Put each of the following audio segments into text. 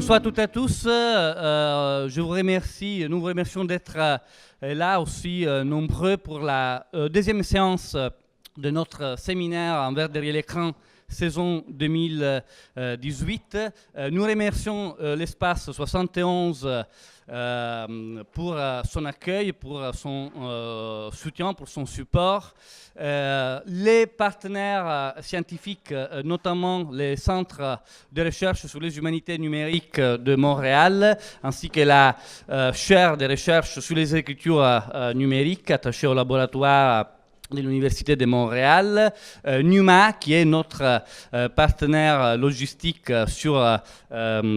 Bonsoir à toutes et à tous. Je vous remercie, nous vous remercions d'être là aussi nombreux pour la deuxième séance de notre séminaire Envers derrière l'écran saison 2018. Nous remercions l'espace 71 pour son accueil, pour son soutien, pour son support. Les partenaires scientifiques, notamment les centres de recherche sur les humanités numériques de Montréal, ainsi que la chaire de recherche sur les écritures numériques attachée au laboratoire de l'Université de Montréal, Numa, qui est notre partenaire logistique sur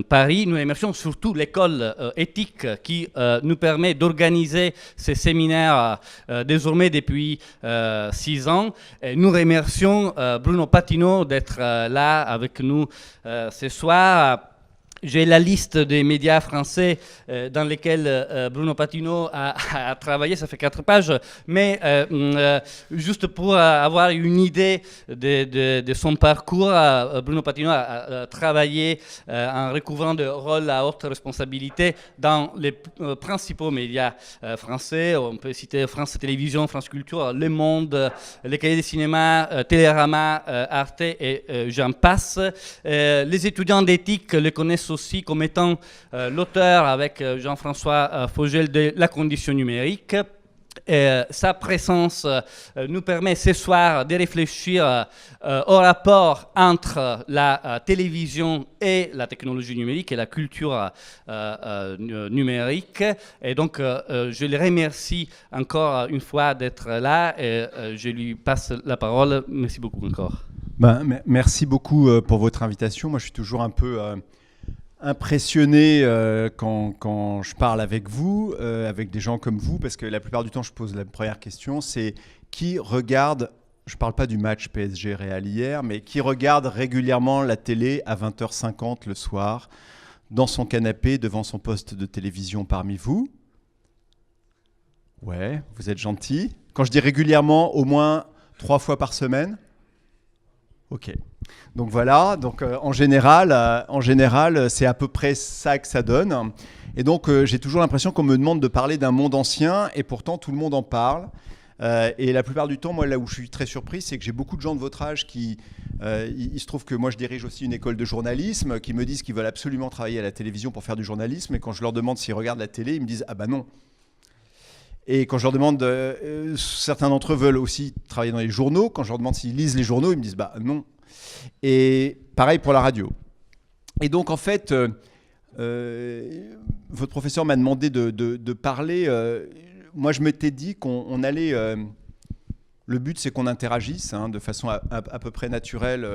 Paris. Nous remercions surtout l'école éthique qui nous permet d'organiser ces séminaires désormais depuis 6 ans. Et nous remercions Bruno Patino d'être là avec nous ce soir. J'ai la liste des médias français dans lesquels Bruno Patino a travaillé, ça fait 4 pages, mais juste pour avoir une idée de son parcours, Bruno Patino a travaillé en recouvrant de rôles à haute responsabilité dans les principaux médias français. On peut citer France Télévisions, France Culture, Le Monde, les Cahiers des cinémas, Télérama, Arte et j'en passe. Les étudiants d'éthique le connaissent aussi comme étant l'auteur avec Jean-François Fogel de La condition numérique. Sa présence nous permet ce soir de réfléchir au rapport entre la télévision et la technologie numérique et la culture numérique. Et donc, je le remercie encore une fois d'être là et je lui passe la parole. Merci beaucoup encore. Merci beaucoup pour votre invitation. Moi, je suis toujours un peu impressionné quand je parle avec vous, avec des gens comme vous, parce que la plupart du temps, je pose la première question, c'est qui regarde, je ne parle pas du match PSG-Real hier, mais qui regarde régulièrement la télé à 20h50 le soir, dans son canapé, devant son poste de télévision parmi vous? Ouais, vous êtes gentil. Quand je dis régulièrement, au moins 3 fois par semaine? Ok. Donc voilà, donc, en général, c'est à peu près ça que ça donne. Et donc, j'ai toujours l'impression qu'on me demande de parler d'un monde ancien, et pourtant, tout le monde en parle. Et la plupart du temps, moi, là où je suis très surpris, c'est que j'ai beaucoup de gens de votre âge qui... il se trouve que moi, je dirige aussi une école de journalisme, qui me disent qu'ils veulent absolument travailler à la télévision pour faire du journalisme. Et quand je leur demande s'ils regardent la télé, ils me disent « Ah bah non ». Et quand je leur demande, certains d'entre eux veulent aussi travailler dans les journaux. Quand je leur demande s'ils lisent les journaux, ils me disent bah non. Et pareil pour la radio. Et donc en fait, votre professeur m'a demandé de parler. Moi, je m'étais dit qu'on allait. Le but, c'est qu'on interagisse de façon à peu près naturelle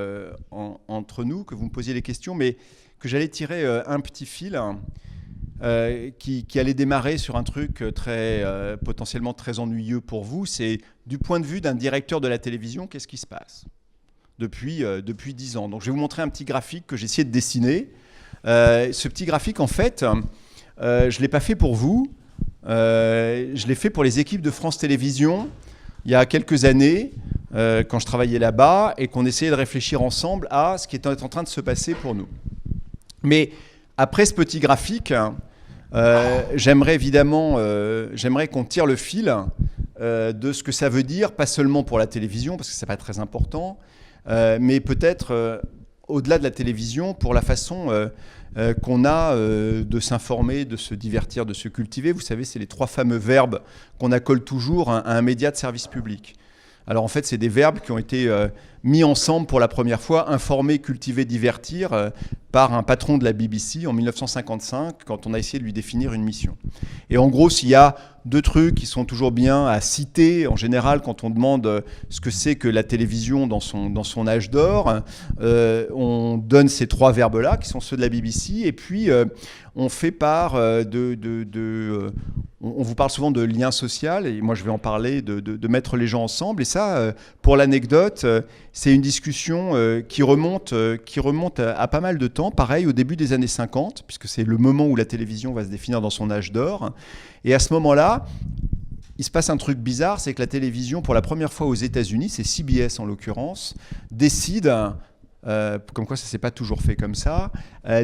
entre nous, que vous me posiez les questions, mais que j'allais tirer un petit fil. Qui allait démarrer sur un truc potentiellement très ennuyeux pour vous, c'est du point de vue d'un directeur de la télévision, qu'est-ce qui se passe depuis 10 ans. Donc je vais vous montrer un petit graphique que j'ai essayé de dessiner. Ce petit graphique, en fait, je ne l'ai pas fait pour vous, je l'ai fait pour les équipes de France Télévisions il y a quelques années, quand je travaillais là-bas, et qu'on essayait de réfléchir ensemble à ce qui était en train de se passer pour nous. Mais après ce petit graphique, j'aimerais qu'on tire le fil de ce que ça veut dire, pas seulement pour la télévision, parce que c'est pas très important, mais peut-être au-delà de la télévision, pour la façon qu'on a de s'informer, de se divertir, de se cultiver. Vous savez, c'est les 3 fameux verbes qu'on accole toujours à un média de service public. Alors en fait, c'est des verbes qui ont été mis ensemble pour la première fois, informer, cultiver, divertir, par un patron de la BBC en 1955, quand on a essayé de lui définir une mission. Et en gros, s'il y a 2 trucs qui sont toujours bien à citer, en général, quand on demande ce que c'est que la télévision dans son âge d'or, on donne ces 3 verbes-là, qui sont ceux de la BBC, et puis on fait part on vous parle souvent de lien social, et moi je vais en parler, de mettre les gens ensemble. Et ça, pour l'anecdote, c'est une discussion qui remonte à pas mal de temps, pareil au début des années 50, puisque c'est le moment où la télévision va se définir dans son âge d'or. Et à ce moment-là, il se passe un truc bizarre, c'est que la télévision, pour la première fois aux États-Unis, c'est CBS en l'occurrence, décide comme quoi ça ne s'est pas toujours fait comme ça,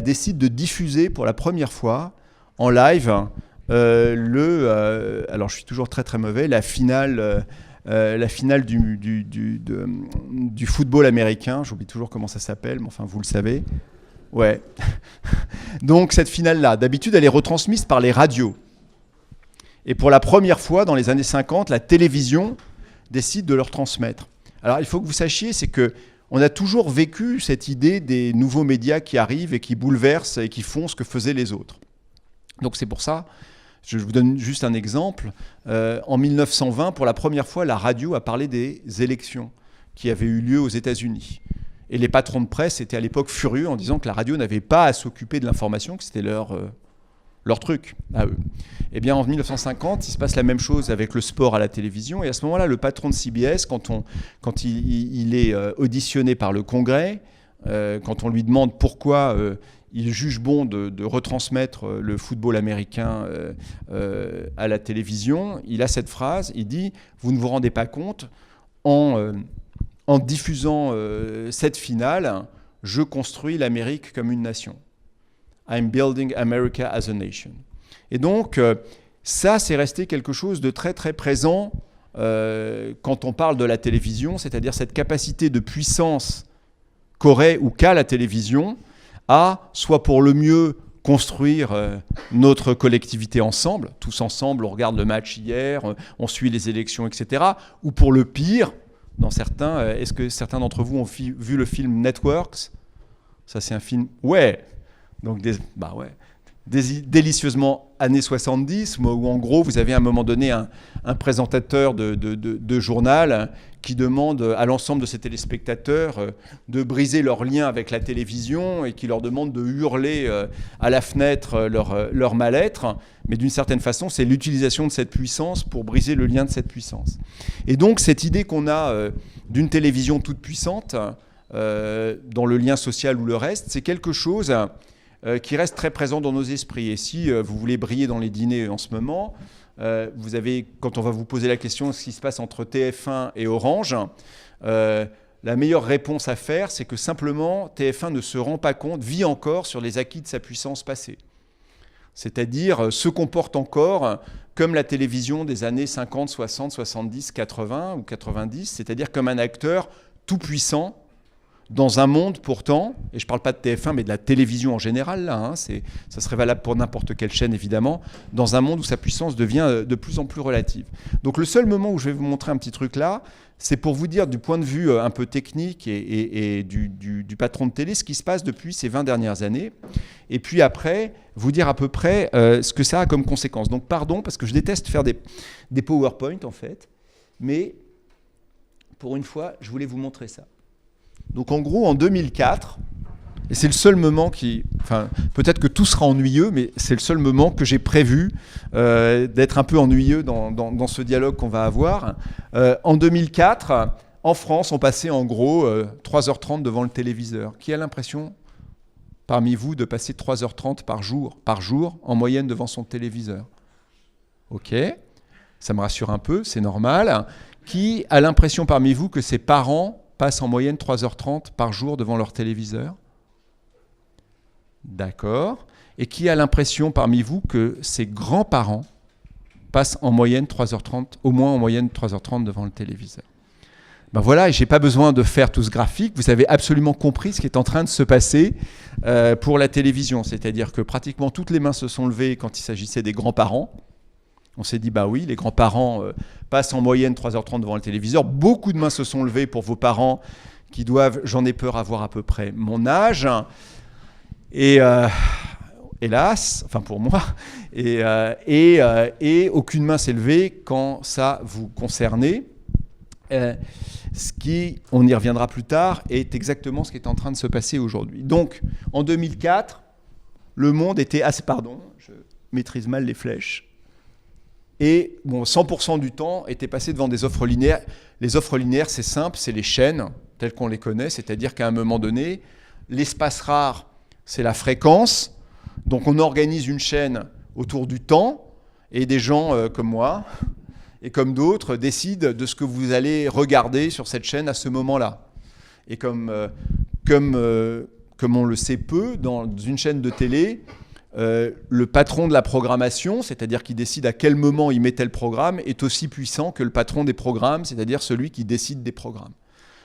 décide de diffuser pour la première fois en live alors je suis toujours très très mauvais, la finale du football américain. J'oublie toujours comment ça s'appelle, mais enfin vous le savez. Ouais. Donc cette finale-là, d'habitude elle est retransmise par les radios. Et pour la première fois dans les années 50, la télévision décide de leur transmettre. Alors il faut que vous sachiez, c'est que on a toujours vécu cette idée des nouveaux médias qui arrivent et qui bouleversent et qui font ce que faisaient les autres. Donc c'est pour ça, je vous donne juste un exemple. En 1920, pour la première fois, la radio a parlé des élections qui avaient eu lieu aux États-Unis. Et les patrons de presse étaient à l'époque furieux en disant que la radio n'avait pas à s'occuper de l'information, que c'était leur truc à eux. Eh bien, en 1950, il se passe la même chose avec le sport à la télévision. Et à ce moment-là, le patron de CBS, quand il est auditionné par le Congrès, quand on lui demande pourquoi il juge bon de retransmettre le football américain à la télévision, il a cette phrase, il dit « Vous ne vous rendez pas compte, en diffusant cette finale, je construis l'Amérique comme une nation. I'm building America as a nation. » Et donc, ça, c'est resté quelque chose de très, très présent quand on parle de la télévision, c'est-à-dire cette capacité de puissance qu'aurait ou qu'a la télévision à, soit pour le mieux, construire notre collectivité ensemble, tous ensemble, on regarde le match hier, on suit les élections, etc., ou pour le pire, dans certains, est-ce que certains d'entre vous ont vu le film Networks ? Ça, c'est un film, ouais, donc délicieusement années 70, où en gros, vous avez à un moment donné un présentateur de journal qui demande à l'ensemble de ses téléspectateurs de briser leur lien avec la télévision et qui leur demande de hurler à la fenêtre leur mal-être. Mais d'une certaine façon, c'est l'utilisation de cette puissance pour briser le lien de cette puissance. Et donc, cette idée qu'on a d'une télévision toute puissante, dans le lien social ou le reste, c'est quelque chose qui reste très présent dans nos esprits. Et si vous voulez briller dans les dîners en ce moment, vous avez, quand on va vous poser la question ce qui se passe entre TF1 et Orange, la meilleure réponse à faire, c'est que simplement TF1 ne se rend pas compte, vit encore sur les acquis de sa puissance passée. C'est-à-dire se comporte encore comme la télévision des années 50, 60, 70, 80 ou 90, c'est-à-dire comme un acteur tout puissant dans un monde pourtant, et je ne parle pas de TF1 mais de la télévision en général, là, ça serait valable pour n'importe quelle chaîne évidemment, dans un monde où sa puissance devient de plus en plus relative. Donc le seul moment où je vais vous montrer un petit truc là, c'est pour vous dire du point de vue un peu technique et du patron de télé ce qui se passe depuis ces 20 dernières années, et puis après vous dire à peu près ce que ça a comme conséquence. Donc pardon parce que je déteste faire des PowerPoint en fait, mais pour une fois je voulais vous montrer ça. Donc en gros, en 2004, et c'est le seul moment peut-être que tout sera ennuyeux, mais c'est le seul moment que j'ai prévu d'être un peu ennuyeux dans ce dialogue qu'on va avoir. En 2004, en France, on passait en gros 3h30 devant le téléviseur. Qui a l'impression, parmi vous, de passer 3h30 par jour, en moyenne devant son téléviseur ? Ok, ça me rassure un peu, c'est normal. Qui a l'impression parmi vous que ses parents passent en moyenne 3h30 par jour devant leur téléviseur? D'accord. Et qui a l'impression parmi vous que ses grands-parents passent en moyenne 3h30, au moins en moyenne 3h30 devant le téléviseur? Ben voilà, et je n'ai pas besoin de faire tout ce graphique, vous avez absolument compris ce qui est en train de se passer pour la télévision. C'est-à-dire que pratiquement toutes les mains se sont levées quand il s'agissait des grands-parents. On s'est dit, bah oui, les grands-parents passent en moyenne 3h30 devant le téléviseur. Beaucoup de mains se sont levées pour vos parents qui doivent, j'en ai peur, avoir à peu près mon âge. Et hélas, enfin pour moi, et aucune main s'est levée quand ça vous concernait. Ce qui, on y reviendra plus tard, est exactement ce qui est en train de se passer aujourd'hui. Donc, en 2004, le monde était assez... Pardon, je maîtrise mal les flèches. Et bon, 100% du temps était passé devant des offres linéaires. Les offres linéaires, c'est simple, c'est les chaînes telles qu'on les connaît, c'est-à-dire qu'à un moment donné, l'espace rare, c'est la fréquence. Donc on organise une chaîne autour du temps, et des gens comme moi et comme d'autres décident de ce que vous allez regarder sur cette chaîne à ce moment-là. Et comme comme on le sait peu, dans une chaîne de télé, le patron de la programmation, c'est-à-dire qui décide à quel moment il met tel programme, est aussi puissant que le patron des programmes, c'est-à-dire celui qui décide des programmes.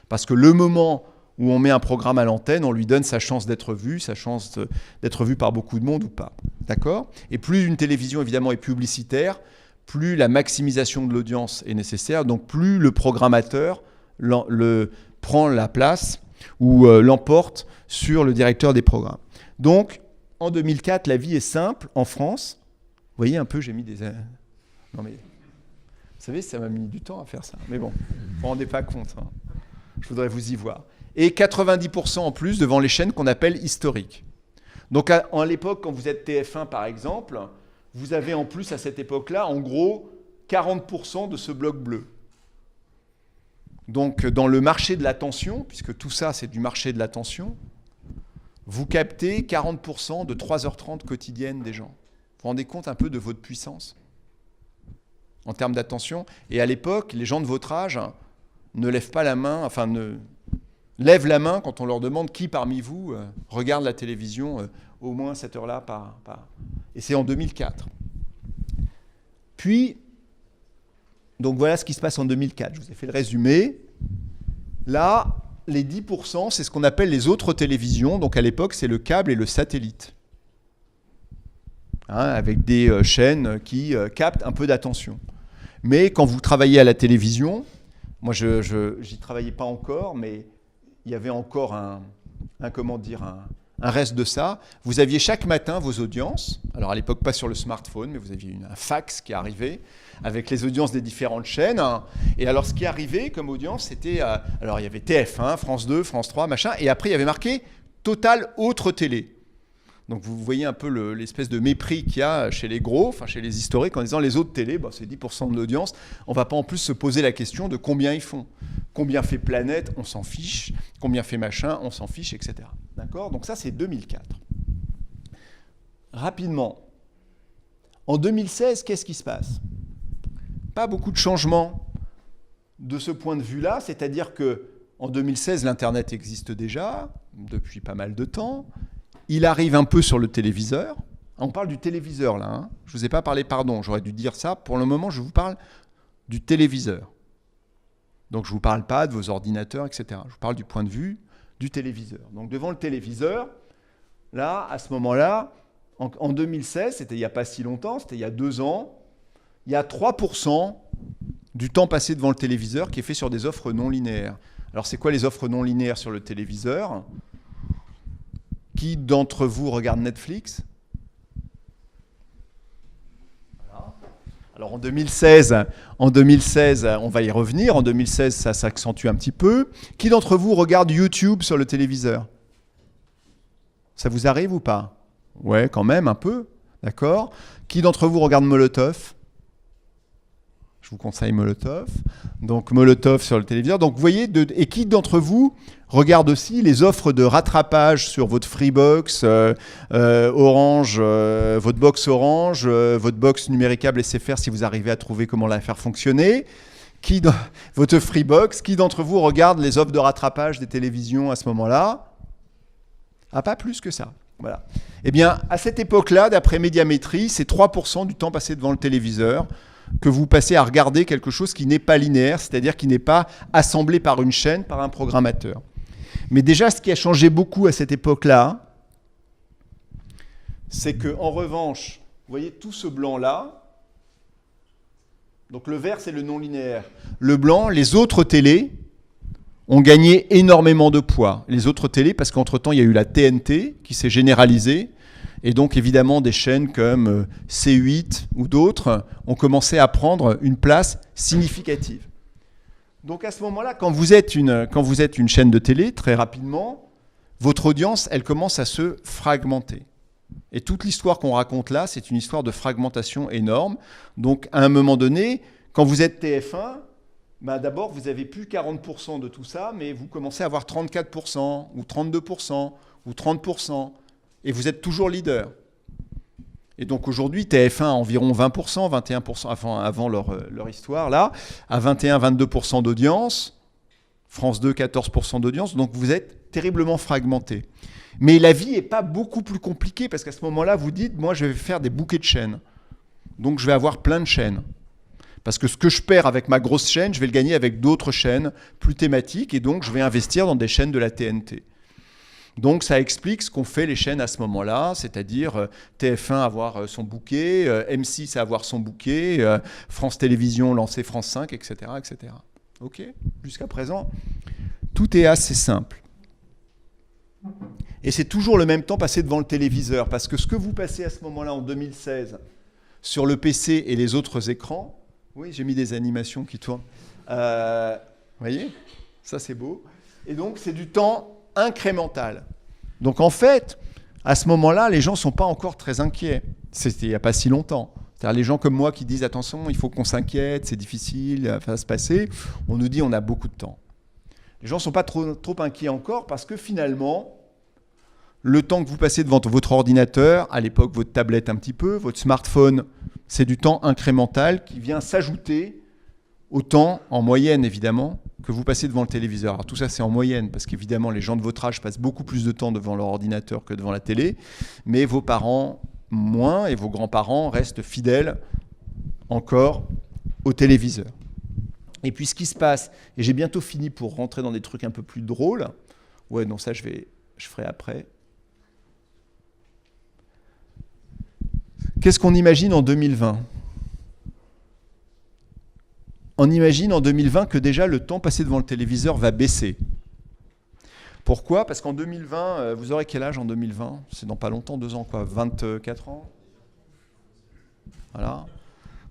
Parce que le moment où on met un programme à l'antenne, on lui donne sa chance d'être vu, sa chance d'être vu par beaucoup de monde ou pas. D'accord ? Et plus une télévision, évidemment, est publicitaire, plus la maximisation de l'audience est nécessaire, donc plus le programmateur prend la place ou l'emporte sur le directeur des programmes. Donc, en 2004, la vie est simple en France. Vous voyez un peu, j'ai mis des... Non mais, vous savez, ça m'a mis du temps à faire ça. Mais bon, vous ne vous rendez pas compte. Hein. Je voudrais vous y voir. Et 90% en plus devant les chaînes qu'on appelle historiques. Donc à l'époque, quand vous êtes TF1 par exemple, vous avez en plus à cette époque-là, en gros, 40% de ce bloc bleu. Donc dans le marché de l'attention, puisque tout ça c'est du marché de l'attention, vous captez 40% de 3h30 quotidiennes des gens. Vous vous rendez compte un peu de votre puissance en termes d'attention? Et à l'époque, les gens de votre âge ne lèvent pas la main, enfin lèvent la main quand on leur demande qui parmi vous regarde la télévision au moins cette heure-là par... Et c'est en 2004. Puis, donc voilà ce qui se passe en 2004. Je vous ai fait le résumé. Là, les 10%, c'est ce qu'on appelle les autres télévisions. Donc à l'époque, c'est le câble et le satellite. Hein, avec des chaînes qui captent un peu d'attention. Mais quand vous travaillez à la télévision, moi j'y travaillais pas encore, mais il y avait encore un reste de ça. Vous aviez chaque matin vos audiences. Alors à l'époque, pas sur le smartphone, mais vous aviez un fax qui arrivait avec les audiences des différentes chaînes. Et alors ce qui arrivait comme audience, c'était... alors il y avait TF1, France 2, France 3, machin. Et après, il y avait marqué Total Autre Télé. Donc vous voyez un peu l'espèce de mépris qu'il y a chez les gros, enfin chez les historiques, en disant les autres télés, bah, c'est 10% de l'audience. On ne va pas en plus se poser la question de combien ils font. Combien fait Planète, on s'en fiche. Combien fait machin, on s'en fiche, etc. D'accord ? Donc ça, c'est 2004. Rapidement, en 2016, qu'est-ce qui se passe ? Pas beaucoup de changements de ce point de vue-là, c'est-à-dire qu'en 2016, l'Internet existe déjà, depuis pas mal de temps. Il arrive un peu sur le téléviseur. On parle du téléviseur, là. Hein. Je ne vous ai pas parlé, pardon, j'aurais dû dire ça. Pour le moment, je vous parle du téléviseur. Donc, je ne vous parle pas de vos ordinateurs, etc. Je vous parle du point de vue du téléviseur. Donc, devant le téléviseur, là, à ce moment-là, en 2016, c'était il n'y a pas si longtemps, c'était il y a 2 ans, il y a 3% du temps passé devant le téléviseur qui est fait sur des offres non linéaires. Alors, c'est quoi les offres non linéaires sur le téléviseur ? Qui d'entre vous regarde Netflix ? Voilà. Alors en 2016, on va y revenir. En 2016, ça s'accentue un petit peu. Qui d'entre vous regarde YouTube sur le téléviseur ? Ça vous arrive ou pas ? Ouais, quand même, un peu. D'accord ? Qui d'entre vous regarde Molotov ? Je vous conseille Molotov. Donc Molotov sur le téléviseur. Donc vous voyez, et qui d'entre vous regarde aussi les offres de rattrapage sur votre Freebox, Orange, votre box Orange, votre box numéricable SFR si vous arrivez à trouver comment la faire fonctionner. Votre Freebox, qui d'entre vous regarde les offres de rattrapage des télévisions à ce moment-là ? Ah, pas plus que ça. Voilà. Eh bien, à cette époque-là, d'après Médiamétrie, c'est 3% du temps passé devant le téléviseur que vous passez à regarder quelque chose qui n'est pas linéaire, c'est-à-dire qui n'est pas assemblé par une chaîne, par un programmateur. Mais déjà, ce qui a changé beaucoup à cette époque-là, c'est qu'en revanche, vous voyez tout ce blanc-là, donc le vert, c'est le non-linéaire. Le blanc, les autres télés ont gagné énormément de poids. Les autres télés, parce qu'entre-temps, il y a eu la TNT qui s'est généralisée, et donc évidemment des chaînes comme C8 ou d'autres ont commencé à prendre une place significative. Donc à ce moment-là, quand vous êtes une chaîne de télé, très rapidement, votre audience, elle commence à se fragmenter. Et toute l'histoire qu'on raconte là, c'est une histoire de fragmentation énorme. Donc à un moment donné, quand vous êtes TF1, d'abord vous n'avez plus 40% de tout ça, mais vous commencez à avoir 34% ou 32% ou 30%. Et vous êtes toujours leader. Et donc aujourd'hui, TF1 a environ 20%, 21% avant leur histoire, là, à 21-22% d'audience, France 2, 14% d'audience. Donc vous êtes terriblement fragmenté. Mais la vie n'est pas beaucoup plus compliquée parce qu'à ce moment-là, vous dites, moi, je vais faire des bouquets de chaînes. Donc, je vais avoir plein de chaînes. Parce que ce que je perds avec ma grosse chaîne, je vais le gagner avec d'autres chaînes plus thématiques. Et donc, je vais investir dans des chaînes de la TNT. Donc, ça explique ce qu'ont fait les chaînes à ce moment-là, c'est-à-dire TF1 avoir son bouquet, M6 avoir son bouquet, France Télévisions lancer France 5, etc. etc. OK ? Jusqu'à présent, tout est assez simple. Et c'est toujours le même temps passé devant le téléviseur, parce que ce que vous passez à ce moment-là, en 2016, sur le PC et les autres écrans, oui, j'ai mis des animations qui tournent, vous voyez, ça c'est beau, et donc c'est du temps incrémental. Donc en fait, à ce moment-là, les gens ne sont pas encore très inquiets. C'était il n'y a pas si longtemps. C'est-à-dire les gens comme moi qui disent « Attention, il faut qu'on s'inquiète, c'est difficile, ça va se passer », on nous dit « On a beaucoup de temps ». Les gens ne sont pas trop inquiets encore parce que finalement, le temps que vous passez devant votre ordinateur, à l'époque votre tablette un petit peu, votre smartphone, c'est du temps incrémental qui vient s'ajouter au temps, en moyenne évidemment, que vous passez devant le téléviseur. Alors tout ça c'est en moyenne, parce qu'évidemment les gens de votre âge passent beaucoup plus de temps devant leur ordinateur que devant la télé, mais vos parents moins et vos grands-parents restent fidèles encore au téléviseur. Et puis ce qui se passe, et j'ai bientôt fini pour rentrer dans des trucs un peu plus drôles, ouais non ça je ferai après. Qu'est-ce qu'on imagine en 2020 ? On imagine en 2020 que déjà le temps passé devant le téléviseur va baisser. Pourquoi ? Parce qu'en 2020, vous aurez quel âge en 2020 ? C'est dans pas longtemps, 2 ans quoi, 24 ans ? Voilà.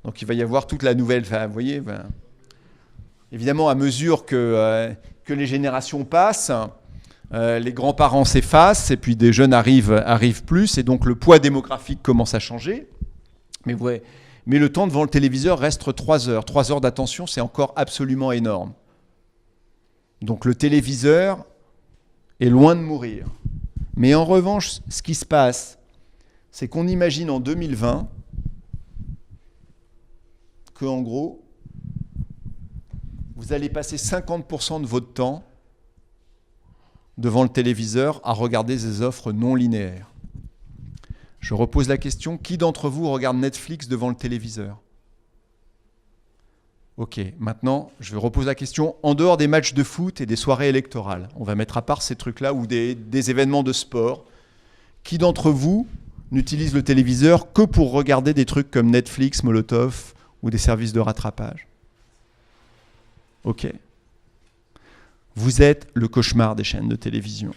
Donc il va y avoir toute la nouvelle, enfin, vous voyez, évidemment à mesure que les générations passent, les grands-parents s'effacent et puis des jeunes arrivent plus et donc le poids démographique commence à changer. Mais le temps devant le téléviseur reste 3 heures. 3 heures d'attention, c'est encore absolument énorme. Donc le téléviseur est loin de mourir. Mais en revanche, ce qui se passe, c'est qu'on imagine en 2020 qu'en gros, vous allez passer 50% de votre temps devant le téléviseur à regarder des offres non linéaires. Je repose la question, qui d'entre vous regarde Netflix devant le téléviseur ? Ok, maintenant, je repose la question, en dehors des matchs de foot et des soirées électorales, on va mettre à part ces trucs-là, ou des événements de sport, qui d'entre vous n'utilise le téléviseur que pour regarder des trucs comme Netflix, Molotov, ou des services de rattrapage ? Ok. Vous êtes le cauchemar des chaînes de télévision.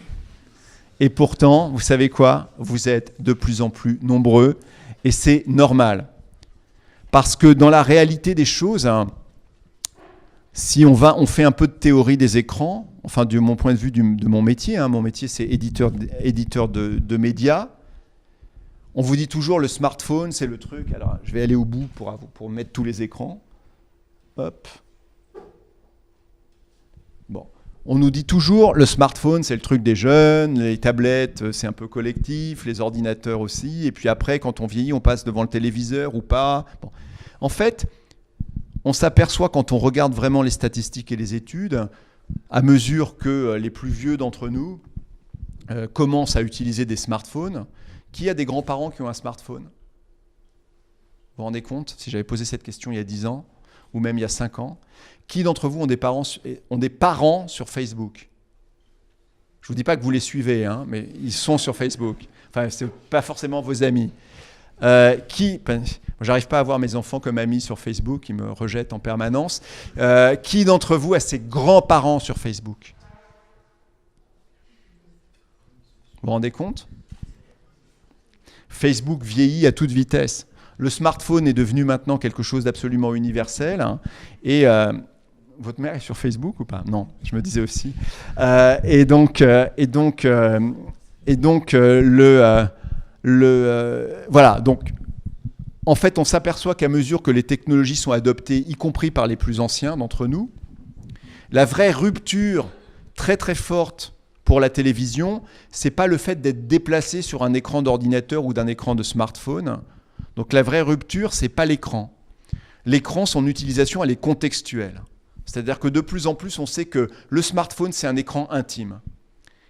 Et pourtant, vous savez quoi ? Vous êtes de plus en plus nombreux et c'est normal. Parce que dans la réalité des choses, si on fait un peu de théorie des écrans, enfin de mon point de vue de mon métier, mon métier c'est éditeur de médias, on vous dit toujours le smartphone c'est le truc, alors je vais aller au bout pour mettre tous les écrans. Hop. Bon. On nous dit toujours, le smartphone, c'est le truc des jeunes, les tablettes, c'est un peu collectif, les ordinateurs aussi, et puis après, quand on vieillit, on passe devant le téléviseur ou pas. Bon. En fait, on s'aperçoit quand on regarde vraiment les statistiques et les études, à mesure que les plus vieux d'entre nous commencent à utiliser des smartphones, qui a des grands-parents qui ont un smartphone ? Vous vous rendez compte ? Si j'avais posé cette question il y a 10 ans, ou même il y a 5 ans, qui d'entre vous ont des parents sur Facebook ? Je ne vous dis pas que vous les suivez, mais ils sont sur Facebook. Enfin, ce n'est pas forcément vos amis. J'arrive pas à voir mes enfants comme amis sur Facebook, ils me rejettent en permanence. Qui d'entre vous a ses grands-parents sur Facebook ? Vous vous rendez compte ? Facebook vieillit à toute vitesse. Le smartphone est devenu maintenant quelque chose d'absolument universel. Et votre mère est sur Facebook ou pas ? Non, je me disais aussi. Voilà. Donc, en fait, on s'aperçoit qu'à mesure que les technologies sont adoptées, y compris par les plus anciens d'entre nous, la vraie rupture très très forte pour la télévision, c'est pas le fait d'être déplacé sur un écran d'ordinateur ou d'un écran de smartphone. Donc la vraie rupture, c'est pas l'écran. L'écran, son utilisation, elle est contextuelle. C'est-à-dire que de plus en plus, on sait que le smartphone, c'est un écran intime,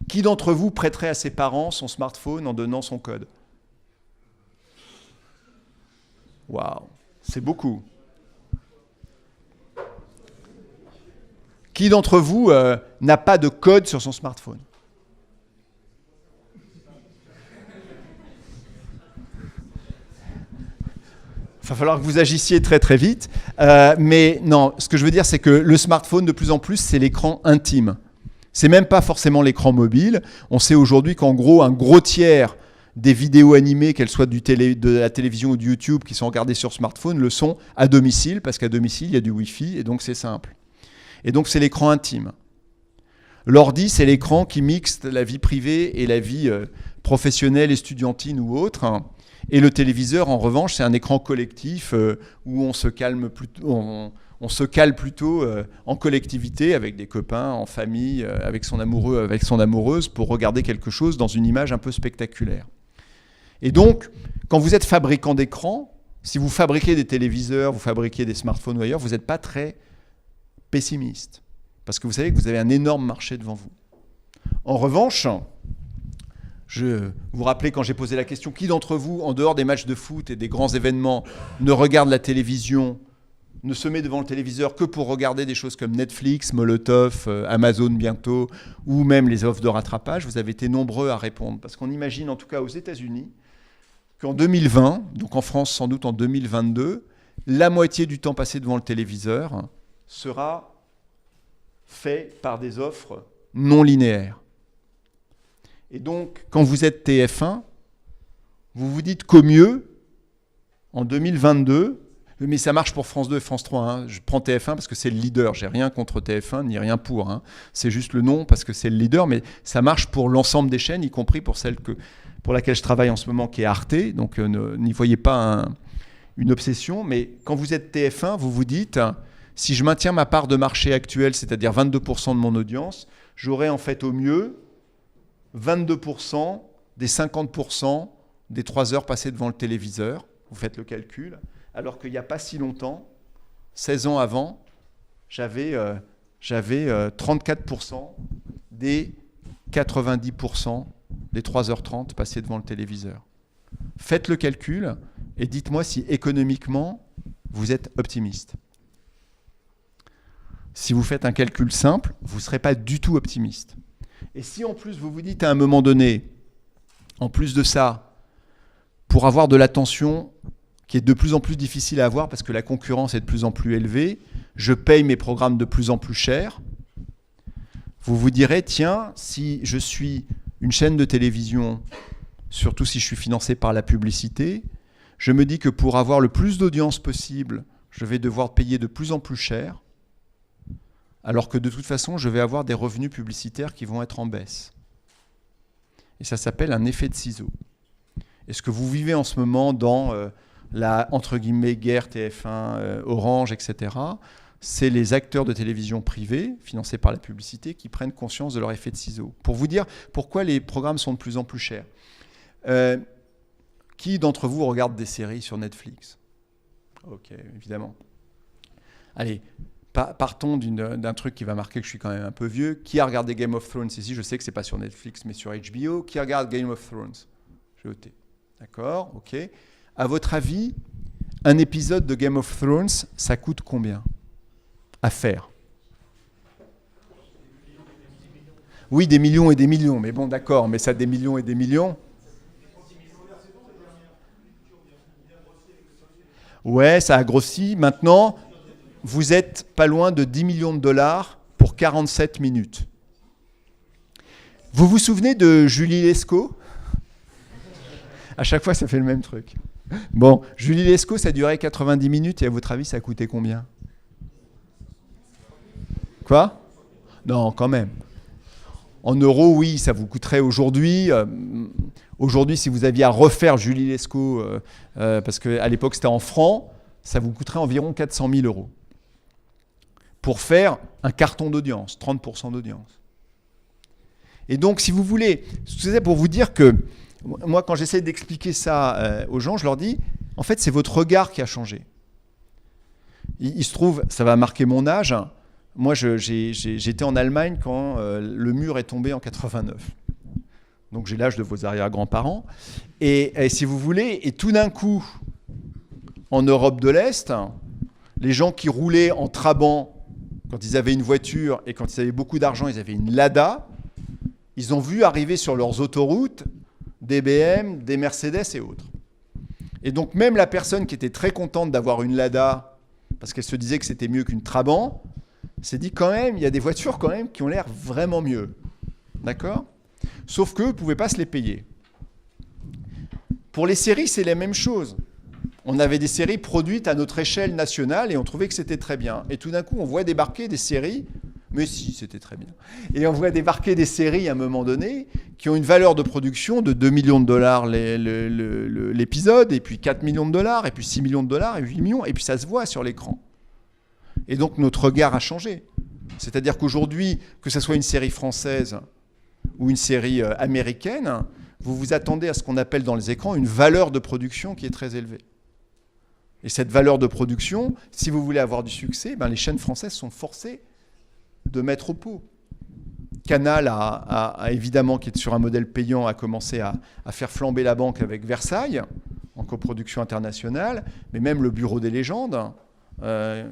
Qui d'entre vous prêterait à ses parents son smartphone en donnant son code? Waouh, c'est beaucoup. Qui d'entre vous n'a pas de code sur son smartphone? Il va falloir que vous agissiez très très vite. Mais non, ce que je veux dire, c'est que le smartphone, de plus en plus, c'est l'écran intime. C'est même pas forcément l'écran mobile. On sait aujourd'hui qu'en gros, un gros tiers des vidéos animées, qu'elles soient de la télévision ou du YouTube, qui sont regardées sur smartphone, le sont à domicile, parce qu'à domicile, il y a du Wi-Fi, et donc c'est simple. Et donc c'est l'écran intime. L'ordi, c'est l'écran qui mixte la vie privée et la vie professionnelle, estudiantine ou autre. Et le téléviseur, en revanche, c'est un écran collectif où on se calme plutôt, on se cale plutôt en collectivité, avec des copains, en famille, avec son amoureux, avec son amoureuse, pour regarder quelque chose dans une image un peu spectaculaire. Et donc, quand vous êtes fabricant d'écran, si vous fabriquez des téléviseurs, vous fabriquez des smartphones ou ailleurs, vous n'êtes pas très pessimiste, parce que vous savez que vous avez un énorme marché devant vous. En revanche, je vous rappelez quand j'ai posé la question, qui d'entre vous, en dehors des matchs de foot et des grands événements, ne regarde la télévision, ne se met devant le téléviseur que pour regarder des choses comme Netflix, Molotov, Amazon bientôt, ou même les offres de rattrapage? Vous avez été nombreux à répondre, parce qu'on imagine, en tout cas aux États-Unis, qu'en 2020, donc en France sans doute en 2022, la moitié du temps passé devant le téléviseur sera fait par des offres non linéaires. Et donc, quand vous êtes TF1, vous vous dites qu'au mieux, en 2022, mais ça marche pour France 2 et France 3, hein. Je prends TF1 parce que c'est le leader, j'ai rien contre TF1, ni rien pour, hein. C'est juste le nom parce que c'est le leader, mais ça marche pour l'ensemble des chaînes, y compris pour celle pour laquelle je travaille en ce moment, qui est Arte, donc n'y voyez pas une obsession, mais quand vous êtes TF1, vous vous dites, si je maintiens ma part de marché actuelle, c'est-à-dire 22% de mon audience, j'aurai en fait au mieux 22% des 50% des 3 heures passées devant le téléviseur. Vous faites le calcul. Alors qu'il n'y a pas si longtemps, 16 ans avant, j'avais 34% des 90% des 3h30 passées devant le téléviseur. Faites le calcul et dites-moi si économiquement, vous êtes optimiste. Si vous faites un calcul simple, vous ne serez pas du tout optimiste. Et si en plus vous vous dites à un moment donné, en plus de ça, pour avoir de l'attention qui est de plus en plus difficile à avoir parce que la concurrence est de plus en plus élevée, je paye mes programmes de plus en plus cher, vous vous direz, tiens, si je suis une chaîne de télévision, surtout si je suis financé par la publicité, je me dis que pour avoir le plus d'audience possible, je vais devoir payer de plus en plus cher, alors que de toute façon, je vais avoir des revenus publicitaires qui vont être en baisse. Et ça s'appelle un effet de ciseau. Et ce que vous vivez en ce moment dans la, entre guillemets, guerre TF1, Orange, etc., c'est les acteurs de télévision privés, financés par la publicité, qui prennent conscience de leur effet de ciseau. Pour vous dire pourquoi les programmes sont de plus en plus chers. Qui d'entre vous regarde des séries sur Netflix? Ok, évidemment. Allez, partons d'un truc qui va marquer que je suis quand même un peu vieux. Qui a regardé Game of Thrones ici? Je sais que ce n'est pas sur Netflix, mais sur HBO. Qui regarde Game of Thrones? J'ai ôté. D'accord, ok. À votre avis, un épisode de Game of Thrones, ça coûte combien à faire? Oui, des millions et des millions, mais bon, d'accord, mais ça des millions et des millions. Ouais, ça a grossi. Maintenant, vous êtes pas loin de 10 millions de dollars pour 47 minutes. Vous vous souvenez de Julie Lescaut? À chaque fois, ça fait le même truc. Bon, Julie Lescaut, ça durait 90 minutes et à votre avis, ça a coûté combien? Quoi? Non, quand même. En euros, oui, ça vous coûterait aujourd'hui. Aujourd'hui, si vous aviez à refaire Julie Lescaut, parce qu'à l'époque c'était en francs, ça vous coûterait environ 400 000 euros. Pour faire un carton d'audience, 30% d'audience. Et donc, si vous voulez, c'est pour vous dire que moi, quand j'essaie d'expliquer ça aux gens, je leur dis, en fait, c'est votre regard qui a changé. Il se trouve, ça va marquer mon âge. moi, j'étais en Allemagne quand le mur est tombé en 89. Donc j'ai l'âge de vos arrière-grands-parents. Et si vous voulez, et tout d'un coup, en Europe de l'Est, les gens qui roulaient en Trabant, quand ils avaient une voiture et quand ils avaient beaucoup d'argent, ils avaient une Lada, ils ont vu arriver sur leurs autoroutes des BM, des Mercedes et autres. Et donc même la personne qui était très contente d'avoir une Lada, parce qu'elle se disait que c'était mieux qu'une Trabant, s'est dit quand même, il y a des voitures quand même qui ont l'air vraiment mieux. D'accord ? Sauf qu'eux ne pouvaient pas se les payer. Pour les séries, c'est la même chose. On avait des séries produites à notre échelle nationale et on trouvait que c'était très bien. Et tout d'un coup, on voit débarquer des séries, mais si, c'était très bien. Et on voit débarquer des séries à un moment donné qui ont une valeur de production de 2 millions de dollars l'épisode, et puis 4 millions de dollars, et puis 6 millions de dollars, et 8 millions, et puis ça se voit sur l'écran. Et donc notre regard a changé. C'est-à-dire qu'aujourd'hui, que ce soit une série française ou une série américaine, vous vous attendez à ce qu'on appelle dans les écrans une valeur de production qui est très élevée. Et cette valeur de production, si vous voulez avoir du succès, les chaînes françaises sont forcées de mettre au pot. Canal a évidemment, qui est sur un modèle payant, a commencé à faire flamber la banque avec Versailles, en coproduction internationale, mais même le Bureau des légendes.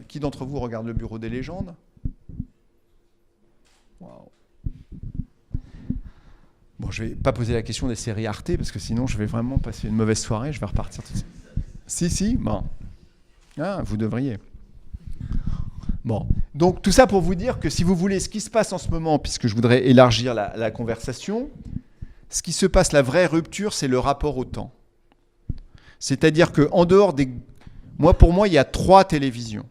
Qui d'entre vous regarde le Bureau des légendes ? Wow. Bon, je ne vais pas poser la question des séries Arte, parce que sinon je vais vraiment passer une mauvaise soirée, je vais repartir tout de suite. Si, bon. Ah, vous devriez. Bon, donc tout ça pour vous dire que si vous voulez, ce qui se passe en ce moment, puisque je voudrais élargir la conversation, ce qui se passe, la vraie rupture, c'est le rapport au temps. C'est-à-dire qu'en dehors des... Pour moi, il y a 3 télévisions.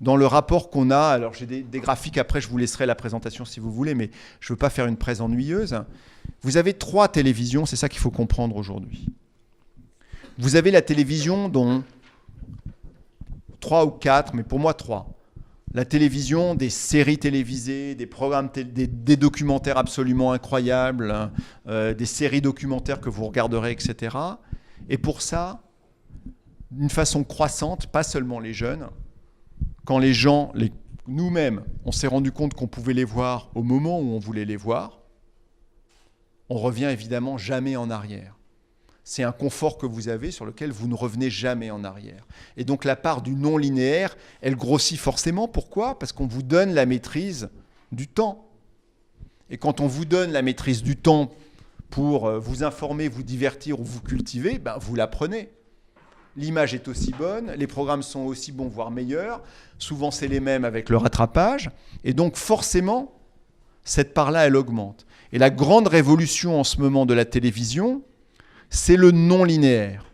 Dans le rapport qu'on a, alors j'ai des graphiques, après je vous laisserai la présentation si vous voulez, mais je ne veux pas faire une presse ennuyeuse. Vous avez 3 télévisions, c'est ça qu'il faut comprendre aujourd'hui. Vous avez la télévision dont 3 ou 4, mais pour moi 3. La télévision des séries télévisées, des programmes, des documentaires absolument incroyables, des séries documentaires que vous regarderez, etc. Et pour ça, d'une façon croissante, pas seulement les jeunes, quand les gens, nous-mêmes, on s'est rendu compte qu'on pouvait les voir au moment où on voulait les voir, on revient évidemment jamais en arrière. C'est un confort que vous avez sur lequel vous ne revenez jamais en arrière. Et donc la part du non-linéaire, elle grossit forcément. Pourquoi ? Parce qu'on vous donne la maîtrise du temps. Et quand on vous donne la maîtrise du temps pour vous informer, vous divertir ou vous cultiver, vous la prenez. L'image est aussi bonne, les programmes sont aussi bons, voire meilleurs. Souvent, c'est les mêmes avec le rattrapage. Et donc, forcément, cette part-là, elle augmente. Et la grande révolution en ce moment de la télévision, c'est le non-linéaire.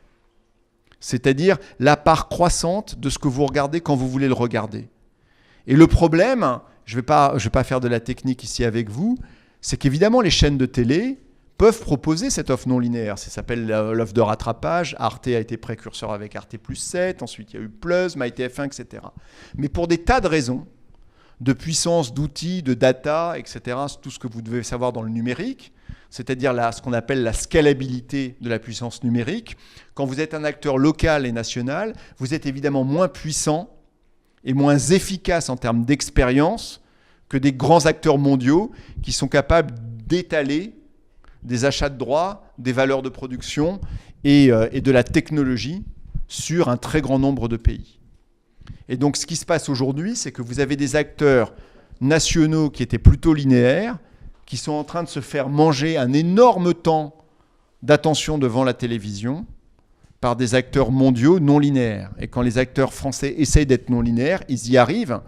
C'est-à-dire la part croissante de ce que vous regardez quand vous voulez le regarder. Et le problème, je vais pas faire de la technique ici avec vous, c'est qu'évidemment, les chaînes de télé peuvent proposer cette offre non linéaire. Ça s'appelle l'offre de rattrapage. Arte a été précurseur avec Arte plus 7. Ensuite, il y a eu Plus, MyTF1, etc. Mais pour des tas de raisons, de puissance, d'outils, de data, etc., tout ce que vous devez savoir dans le numérique, c'est-à-dire ce qu'on appelle la scalabilité de la puissance numérique, quand vous êtes un acteur local et national, vous êtes évidemment moins puissant et moins efficace en termes d'expérience que des grands acteurs mondiaux qui sont capables d'étaler des achats de droits, des valeurs de production et de la technologie sur un très grand nombre de pays. Et donc ce qui se passe aujourd'hui, c'est que vous avez des acteurs nationaux qui étaient plutôt linéaires, qui sont en train de se faire manger un énorme temps d'attention devant la télévision par des acteurs mondiaux non linéaires. Et quand les acteurs français essayent d'être non linéaires, ils y arrivent,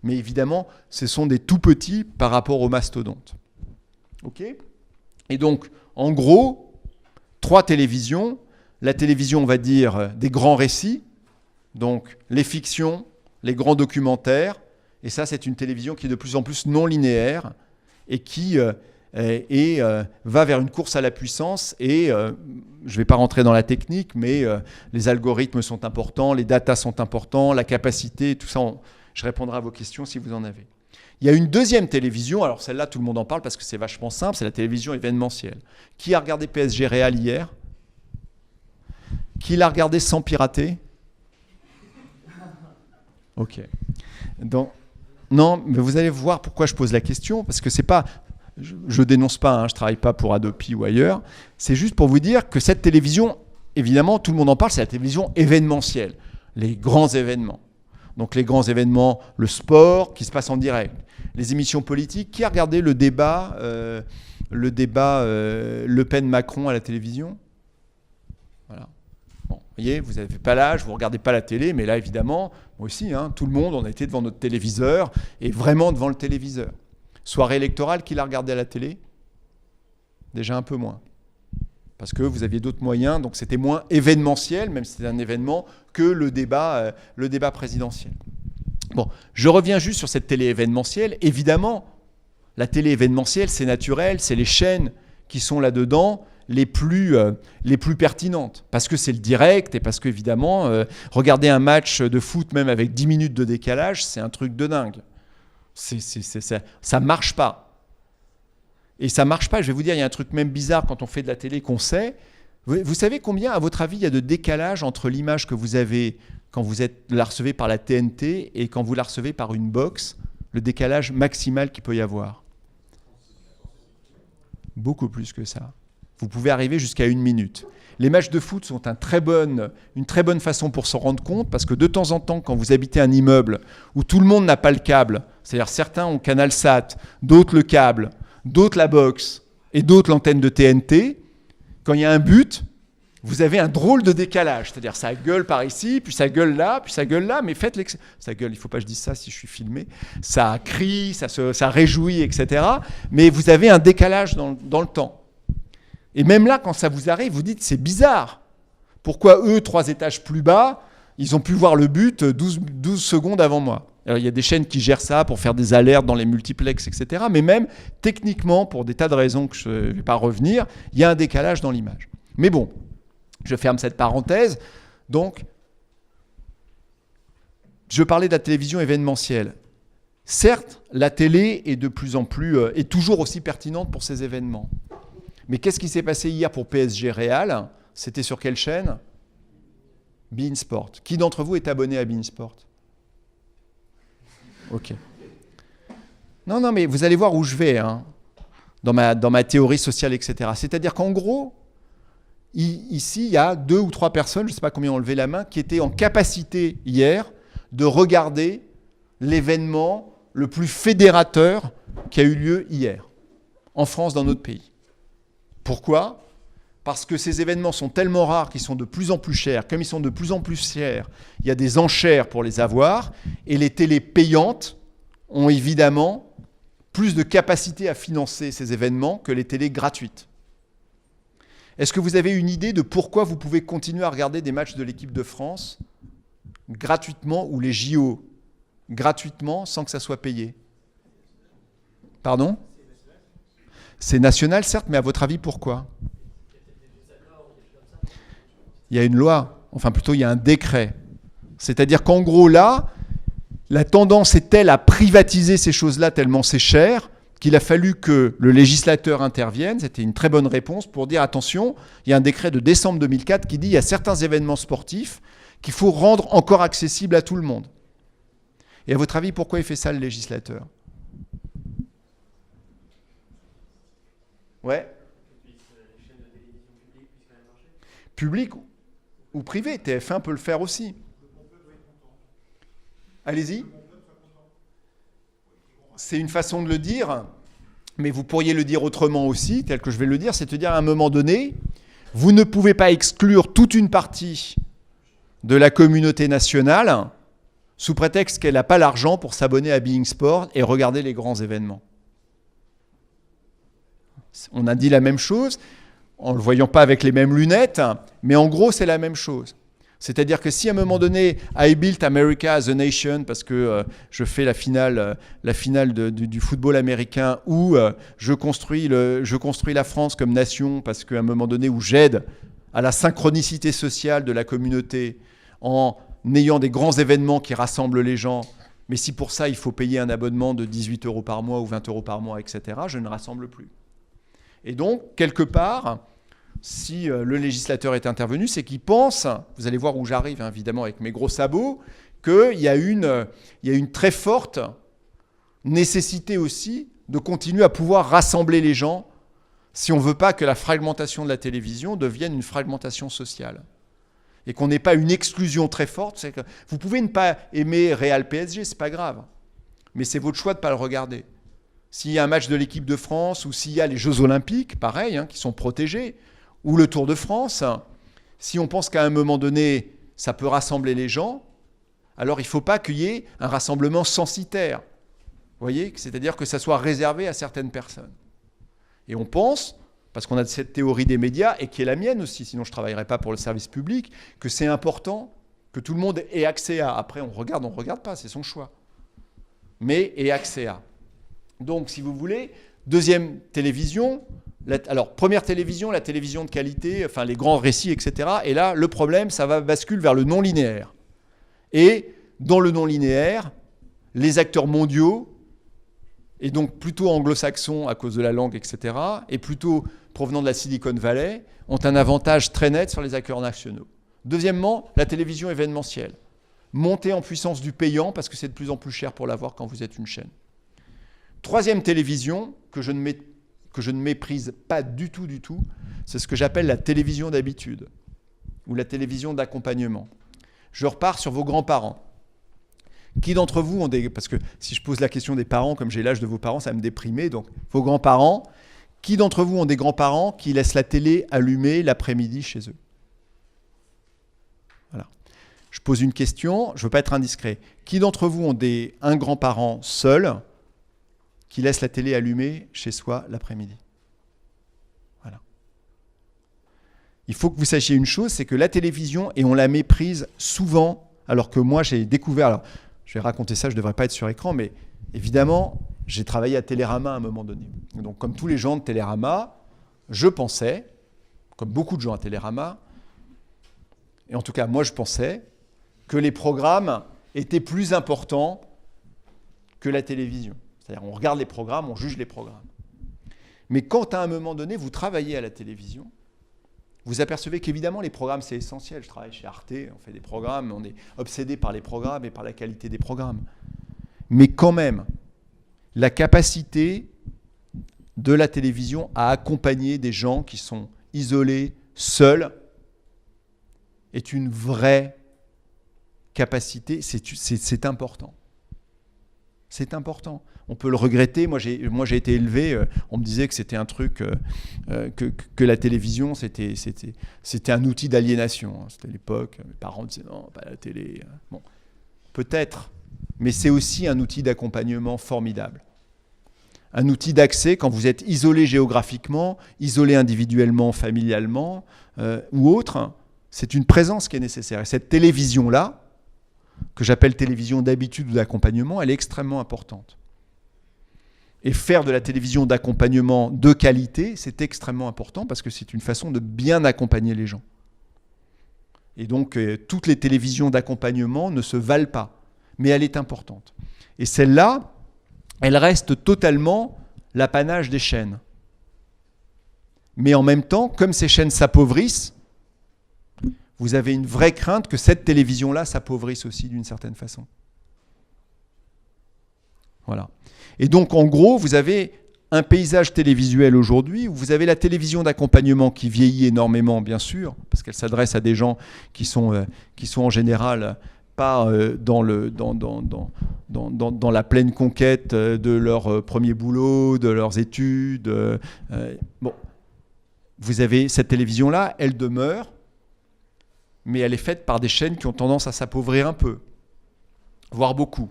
mais évidemment, ce sont des tout petits par rapport aux mastodontes. OK ? Et donc, en gros, 3 télévisions. La télévision, on va dire, des grands récits, donc les fictions, les grands documentaires. Et ça, c'est une télévision qui est de plus en plus non linéaire et qui va vers une course à la puissance. Et je ne vais pas rentrer dans la technique, mais les algorithmes sont importants, les datas sont importants, la capacité, tout ça, je répondrai à vos questions si vous en avez. Il y a une deuxième télévision, alors celle-là, tout le monde en parle parce que c'est vachement simple, c'est la télévision événementielle. Qui a regardé PSG Real hier ? Qui l'a regardé sans pirater ? Ok. Donc, Non, mais vous allez voir pourquoi je pose la question, parce que c'est pas, je dénonce pas, hein, je travaille pas pour Adopi ou ailleurs, c'est juste pour vous dire que cette télévision, évidemment, tout le monde en parle, c'est la télévision événementielle, les grands événements. Donc les grands événements, le sport qui se passe en direct, les émissions politiques. Qui a regardé le débat Le Pen-Macron à la télévision? Voilà. Bon, vous voyez, vous n'avez pas l'âge, vous ne regardez pas la télé, mais là, évidemment, moi aussi, hein, tout le monde, on a été devant notre téléviseur, et vraiment devant le téléviseur. Soirée électorale, qui l'a regardé à la télé? Déjà un peu moins. Parce que vous aviez d'autres moyens, donc c'était moins événementiel, même si c'était un événement, que le débat présidentiel. Bon, je reviens juste sur cette télé événementielle. Évidemment, la télé événementielle, c'est naturel, c'est les chaînes qui sont là-dedans les plus pertinentes. Parce que c'est le direct et parce qu'évidemment, regarder un match de foot, même avec 10 minutes de décalage, c'est un truc de dingue. Ça ne marche pas. Et ça ne marche pas, je vais vous dire, il y a un truc même bizarre quand on fait de la télé qu'on sait. Vous savez combien, à votre avis, il y a de décalage entre l'image que vous avez quand vous la recevez par la TNT et quand vous la recevez par une box, le décalage maximal qu'il peut y avoir? Beaucoup plus que ça. Vous pouvez arriver jusqu'à 1 minute. Les matchs de foot sont une très bonne façon pour s'en rendre compte, parce que de temps en temps, quand vous habitez un immeuble où tout le monde n'a pas le câble, c'est-à-dire certains ont CanalSat, d'autres le câble, d'autres la box et d'autres l'antenne de TNT, quand il y a un but, vous avez un drôle de décalage. C'est-à-dire ça gueule par ici, puis ça gueule là, puis ça gueule là, mais faites ça gueule, il ne faut pas que je dise ça si je suis filmé, ça crie, ça réjouit, etc. Mais vous avez un décalage dans le temps. Et même là, quand ça vous arrive, vous dites c'est bizarre. Pourquoi eux, 3 étages plus bas, ils ont pu voir le but 12 secondes avant moi? Alors, il y a des chaînes qui gèrent ça pour faire des alertes dans les multiplexes, etc. Mais même techniquement, pour des tas de raisons que je ne vais pas revenir, il y a un décalage dans l'image. Mais bon, je ferme cette parenthèse. Donc, je parlais de la télévision événementielle. Certes, la télé est de plus en plus, est toujours aussi pertinente pour ces événements. Mais qu'est-ce qui s'est passé hier pour PSG Real? C'était sur quelle chaîne? beIN Sport. Qui d'entre vous est abonné à beIN Sport? Ok. Non, mais vous allez voir où je vais, hein, dans ma théorie sociale, etc. C'est-à-dire qu'en gros, ici, il y a 2 ou 3 personnes, je ne sais pas combien ont levé la main, qui étaient en capacité hier de regarder l'événement le plus fédérateur qui a eu lieu hier, en France, dans notre pays. Pourquoi ? Parce que ces événements sont tellement rares qu'ils sont de plus en plus chers. Comme ils sont de plus en plus chers, il y a des enchères pour les avoir. Et les télés payantes ont évidemment plus de capacité à financer ces événements que les télés gratuites. Est-ce que vous avez une idée de pourquoi vous pouvez continuer à regarder des matchs de l'équipe de France gratuitement ou les JO gratuitement sans que ça soit payé? Pardon ? C'est national, certes, mais à votre avis, pourquoi ? Il y a une loi, enfin plutôt il y a un décret. C'est-à-dire qu'en gros là, la tendance est telle à privatiser ces choses-là tellement c'est cher qu'il a fallu que le législateur intervienne. C'était une très bonne réponse pour dire attention, il y a un décret de décembre 2004 qui dit il y a certains événements sportifs qu'il faut rendre encore accessibles à tout le monde. Et à votre avis, pourquoi il fait ça le législateur ? Ouais. Public ou privé, TF1 peut le faire aussi. Allez-y. C'est une façon de le dire, mais vous pourriez le dire autrement aussi, tel que je vais le dire, c'est de dire à un moment donné, vous ne pouvez pas exclure toute une partie de la communauté nationale sous prétexte qu'elle n'a pas l'argent pour s'abonner à beIN Sport et regarder les grands événements. On a dit la même chose, en ne le voyant pas avec les mêmes lunettes, mais en gros, c'est la même chose. C'est-à-dire que si à un moment donné, I built America as a nation, parce que je fais la finale du football américain, ou je construis la France comme nation, parce qu'à un moment donné où j'aide à la synchronicité sociale de la communauté, en ayant des grands événements qui rassemblent les gens, mais si pour ça il faut payer un abonnement de 18 € par mois ou 20 € par mois, etc., je ne rassemble plus. Et donc, quelque part, si le législateur est intervenu, c'est qu'il pense, vous allez voir où j'arrive, hein, évidemment, avec mes gros sabots, qu'il y a une très forte nécessité aussi de continuer à pouvoir rassembler les gens si on ne veut pas que la fragmentation de la télévision devienne une fragmentation sociale. Et qu'on n'ait pas une exclusion très forte. C'est que vous pouvez ne pas aimer Real PSG, c'est pas grave. Mais c'est votre choix de ne pas le regarder. S'il y a un match de l'équipe de France ou s'il y a les Jeux Olympiques, pareil, qui sont protégés, ou le Tour de France, si on pense qu'à un moment donné, ça peut rassembler les gens, alors il ne faut pas qu'il y ait un rassemblement censitaire. Vous voyez ? C'est-à-dire que ça soit réservé à certaines personnes. Et on pense, parce qu'on a cette théorie des médias, et qui est la mienne aussi, sinon je ne travaillerais pas pour le service public, que c'est important que tout le monde ait accès à. Après, on ne regarde pas, c'est son choix. Mais ait accès à. Donc, si vous voulez, deuxième télévision, alors première télévision, la télévision de qualité, enfin les grands récits, etc. Et là, le problème, ça va basculer vers le non-linéaire. Et dans le non-linéaire, les acteurs mondiaux, et donc plutôt anglo-saxons à cause de la langue, etc., et plutôt provenant de la Silicon Valley, ont un avantage très net sur les acteurs nationaux. Deuxièmement, la télévision événementielle. Montée en puissance du payant, parce que c'est de plus en plus cher pour l'avoir quand vous êtes une chaîne. Troisième télévision, que je ne méprise pas du tout, c'est ce que j'appelle la télévision d'habitude, ou la télévision d'accompagnement. Je repars sur vos grands-parents. Qui d'entre vous ont des... Parce que si je pose la question des parents, comme j'ai l'âge de vos parents, ça va me déprimer. Donc, vos grands-parents, qui d'entre vous ont des grands-parents qui laissent la télé allumée l'après-midi chez eux ? Voilà. Je pose une question, je ne veux pas être indiscret. Qui d'entre vous ont un grand-parent seul qui laisse la télé allumée chez soi l'après-midi ? Voilà. Il faut que vous sachiez une chose, c'est que la télévision, et on la méprise souvent, alors que moi j'ai découvert... Alors, je vais raconter ça, je ne devrais pas être sur écran, mais évidemment, j'ai travaillé à Télérama à un moment donné. Donc, comme tous les gens de Télérama, je pensais, comme beaucoup de gens à Télérama, et en tout cas, moi, je pensais que les programmes étaient plus importants que la télévision. C'est-à-dire, on regarde les programmes, on juge les programmes. Mais quand, à un moment donné, vous travaillez à la télévision, vous apercevez qu'évidemment, les programmes, c'est essentiel. Je travaille chez Arte, on fait des programmes, on est obsédé par les programmes et par la qualité des programmes. Mais quand même, la capacité de la télévision à accompagner des gens qui sont isolés, seuls, est une vraie capacité. C'est important. C'est important. On peut le regretter. Moi, j'ai été élevé, on me disait que c'était un truc, que la télévision, c'était un outil d'aliénation. C'était l'époque, mes parents disaient non, pas la télé. Bon, peut-être, mais c'est aussi un outil d'accompagnement formidable. Un outil d'accès quand vous êtes isolé géographiquement, isolé individuellement, familialement ou autre. C'est une présence qui est nécessaire. Et cette télévision-là, que j'appelle télévision d'habitude ou d'accompagnement, elle est extrêmement importante. Et faire de la télévision d'accompagnement de qualité, c'est extrêmement important parce que c'est une façon de bien accompagner les gens. Et donc, toutes les télévisions d'accompagnement ne se valent pas, mais elle est importante. Et celle-là, elle reste totalement l'apanage des chaînes. Mais en même temps, comme ces chaînes s'appauvrissent, vous avez une vraie crainte que cette télévision-là s'appauvrisse aussi d'une certaine façon. Voilà. Et donc, en gros, vous avez un paysage télévisuel aujourd'hui où vous avez la télévision d'accompagnement qui vieillit énormément, bien sûr, parce qu'elle s'adresse à des gens qui sont en général pas dans la pleine conquête de leur premier boulot, de leurs études. Bon, vous avez cette télévision-là, elle demeure, mais elle est faite par des chaînes qui ont tendance à s'appauvrir un peu, voire beaucoup.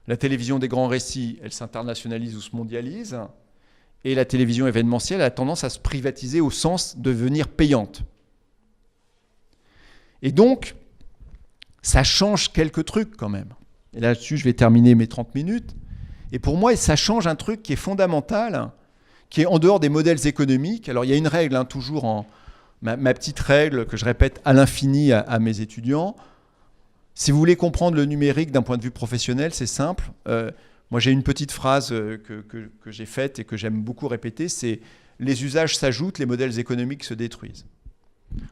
La télévision des grands récits, elle s'internationalise ou se mondialise, et la télévision événementielle a tendance à se privatiser au sens de devenir payante. Et donc, ça change quelques trucs quand même. Et là-dessus, je vais terminer mes 30 minutes. Et pour moi, ça change un truc qui est fondamental, qui est en dehors des modèles économiques. Alors, il y a une règle, toujours ma petite règle que je répète à l'infini à mes étudiants. Si vous voulez comprendre le numérique d'un point de vue professionnel, c'est simple. Moi, j'ai une petite phrase que j'ai faite et que j'aime beaucoup répéter, c'est « les usages s'ajoutent, les modèles économiques se détruisent ».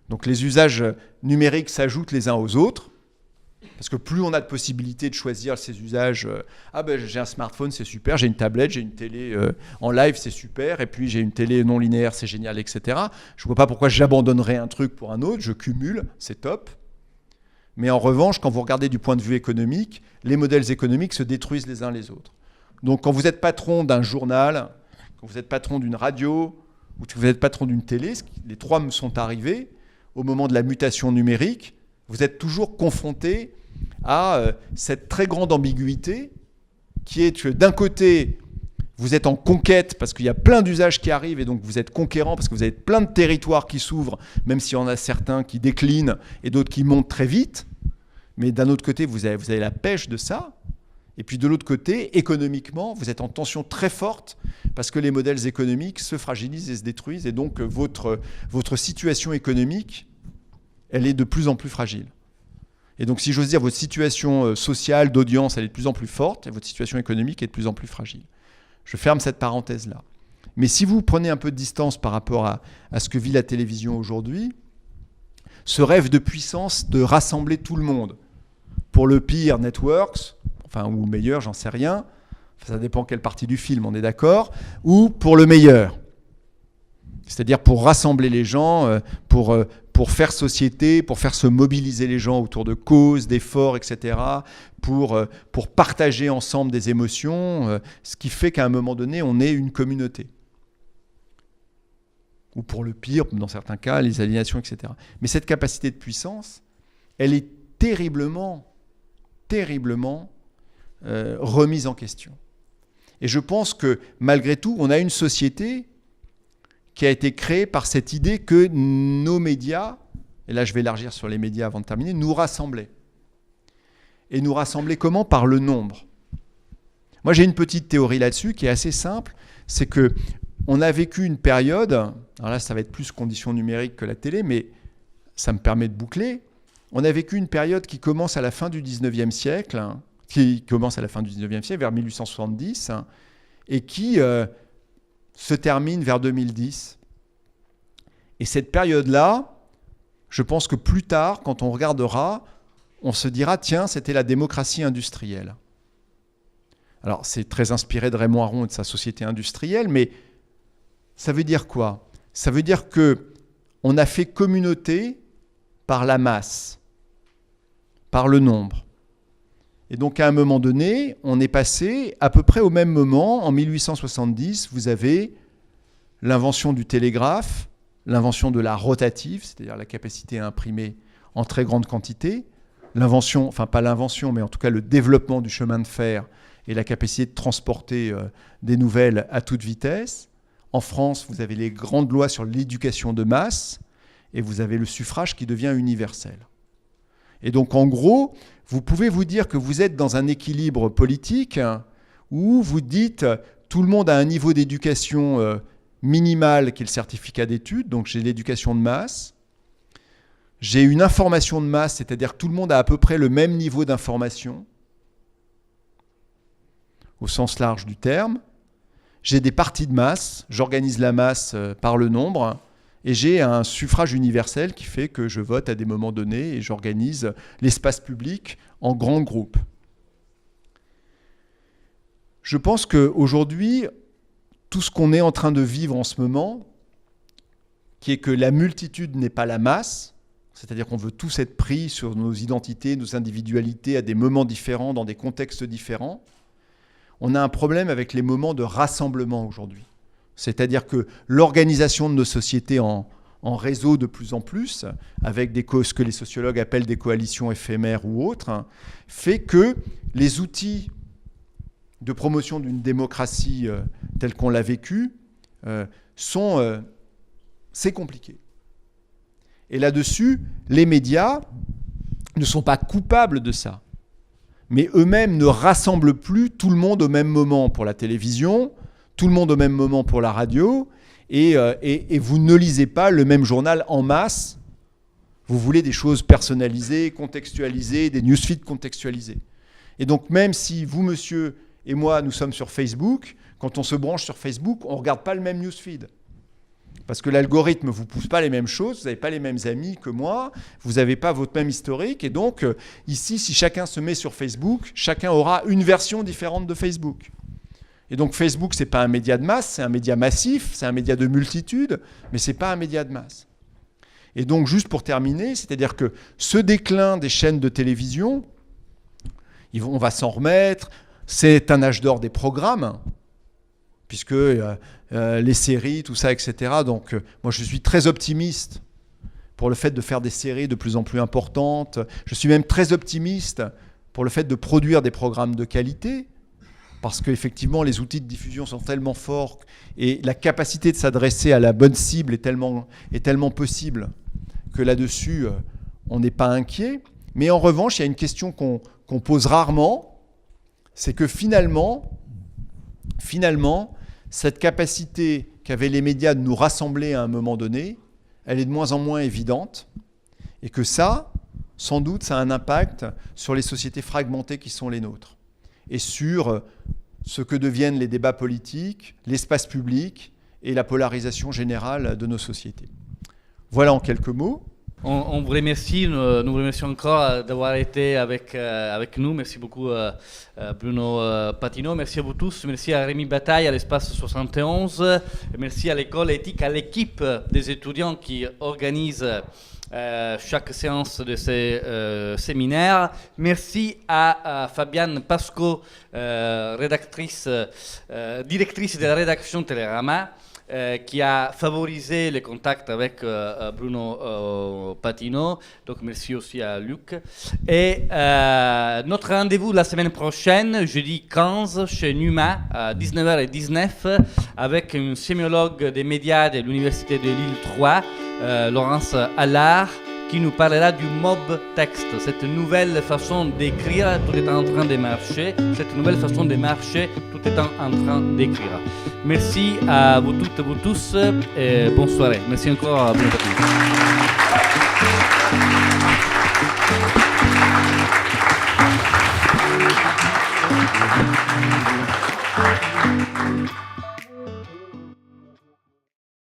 Donc les usages numériques s'ajoutent les uns aux autres, Parce que plus on a de possibilités de choisir ses usages, j'ai un smartphone, c'est super, j'ai une tablette, j'ai une télé en live, c'est super, et puis j'ai une télé non linéaire, c'est génial, etc. Je ne vois pas pourquoi j'abandonnerais un truc pour un autre, je cumule, c'est top. Mais en revanche, quand vous regardez du point de vue économique, les modèles économiques se détruisent les uns les autres. Donc quand vous êtes patron d'un journal, quand vous êtes patron d'une radio, ou que vous êtes patron d'une télé, les trois me sont arrivés, au moment de la mutation numérique, vous êtes toujours confronté à cette très grande ambiguïté qui est que d'un côté, vous êtes en conquête parce qu'il y a plein d'usages qui arrivent et donc vous êtes conquérant parce que vous avez plein de territoires qui s'ouvrent, même s'il y en a certains qui déclinent et d'autres qui montent très vite. Mais d'un autre côté, vous avez la pêche de ça. Et puis de l'autre côté, économiquement, vous êtes en tension très forte parce que les modèles économiques se fragilisent et se détruisent. Et donc votre situation économique, elle est de plus en plus fragile. Et donc si j'ose dire, votre situation sociale, d'audience, elle est de plus en plus forte et votre situation économique est de plus en plus fragile. Je ferme cette parenthèse-là. Mais si vous prenez un peu de distance par rapport à ce que vit la télévision aujourd'hui, ce rêve de puissance de rassembler tout le monde, pour le pire, networks, ou meilleur, j'en sais rien, ça dépend quelle partie du film, on est d'accord, ou pour le meilleur. C'est-à-dire pour rassembler les gens, pour faire société, pour faire se mobiliser les gens autour de causes, d'efforts, etc., pour partager ensemble des émotions, ce qui fait qu'à un moment donné, on est une communauté. Ou pour le pire, dans certains cas, les aliénations, etc. Mais cette capacité de puissance, elle est terriblement remise en question. Et je pense que malgré tout, on a une société qui a été créée par cette idée que nos médias, et là je vais élargir sur les médias avant de terminer, nous rassemblaient. Et nous rassemblaient comment ? Par le nombre. Moi j'ai une petite théorie là-dessus qui est assez simple, c'est que on a vécu une période, alors là ça va être plus conditions numériques que la télé, mais ça me permet de boucler, on a vécu une période qui commence à la fin du 19e siècle, vers 1870, et qui se termine vers 2010. Et cette période-là, je pense que plus tard, quand on regardera, on se dira, tiens, c'était la démocratie industrielle. Alors, c'est très inspiré de Raymond Aron et de sa société industrielle, mais ça veut dire quoi ? Ça veut dire qu'on a fait communauté par la masse, par le nombre. Et donc, à un moment donné, on est passé, à peu près au même moment, en 1870, vous avez l'invention du télégraphe, l'invention de la rotative, c'est-à-dire la capacité à imprimer en très grande quantité, l'invention, enfin pas l'invention, mais en tout cas le développement du chemin de fer et la capacité de transporter des nouvelles à toute vitesse. En France, vous avez les grandes lois sur l'éducation de masse et vous avez le suffrage qui devient universel. Et donc, en gros, vous pouvez vous dire que vous êtes dans un équilibre politique où vous dites tout le monde a un niveau d'éducation minimal qui est le certificat d'études, donc j'ai l'éducation de masse. J'ai une information de masse, c'est-à-dire que tout le monde a à peu près le même niveau d'information, au sens large du terme. J'ai des parties de masse, j'organise la masse par le nombre, et j'ai un suffrage universel qui fait que je vote à des moments donnés et j'organise l'espace public en grands groupes. Je pense qu'aujourd'hui, tout ce qu'on est en train de vivre en ce moment, qui est que la multitude n'est pas la masse, c'est-à-dire qu'on veut tous être pris sur nos identités, nos individualités à des moments différents, dans des contextes différents, on a un problème avec les moments de rassemblement aujourd'hui. C'est-à-dire que l'organisation de nos sociétés en réseau de plus en plus, avec ce que les sociologues appellent des coalitions éphémères ou autres, fait que les outils de promotion d'une démocratie telle qu'on l'a vécue c'est compliqué. Et là-dessus, les médias ne sont pas coupables de ça, mais eux-mêmes ne rassemblent plus tout le monde au même moment pour la télévision, tout le monde au même moment pour la radio, et vous ne lisez pas le même journal en masse. Vous voulez des choses personnalisées, contextualisées, des newsfeeds contextualisés. Et donc même si vous, monsieur, et moi, nous sommes sur Facebook, quand on se branche sur Facebook, on ne regarde pas le même newsfeed. Parce que l'algorithme ne vous pousse pas les mêmes choses, vous n'avez pas les mêmes amis que moi, vous n'avez pas votre même historique. Et donc, ici, si chacun se met sur Facebook, chacun aura une version différente de Facebook. Et donc, Facebook, ce n'est pas un média de masse, c'est un média massif, c'est un média de multitude, mais ce n'est pas un média de masse. Et donc, juste pour terminer, c'est-à-dire que ce déclin des chaînes de télévision, on va s'en remettre, c'est un âge d'or des programmes, puisque les séries, tout ça, etc. Donc, moi, je suis très optimiste pour le fait de faire des séries de plus en plus importantes. Je suis même très optimiste pour le fait de produire des programmes de qualité, parce qu'effectivement, les outils de diffusion sont tellement forts et la capacité de s'adresser à la bonne cible est tellement possible que là-dessus, on n'est pas inquiet. Mais en revanche, il y a une question qu'on pose rarement, c'est que finalement, cette capacité qu'avaient les médias de nous rassembler à un moment donné, elle est de moins en moins évidente. Et que ça, sans doute, ça a un impact sur les sociétés fragmentées qui sont les nôtres. Et sur ce que deviennent les débats politiques, l'espace public et la polarisation générale de nos sociétés. Voilà en quelques mots. On vous remercie, nous vous remercions encore d'avoir été avec nous. Merci beaucoup Bruno Patino, merci à vous tous, merci à Rémi Bataille, à l'Espace 71, merci à l'école éthique, à l'équipe des étudiants qui organisent chaque séance de ces séminaires. Merci à Fabienne Pasco, directrice de la rédaction Télérama, qui a favorisé les contacts avec Bruno Patino. Donc merci aussi à Luc. Et notre rendez-vous la semaine prochaine, jeudi 15, chez Numa, à 19h19, avec une sémiologue des médias de l'Université de Lille 3, Laurence Allard, qui nous parlera du mob texte, cette nouvelle façon d'écrire, tout est en train de marcher, cette nouvelle façon de marcher, tout est en train d'écrire. Merci à vous toutes et vous tous, et bonne soirée. Merci encore à Bruno Patino.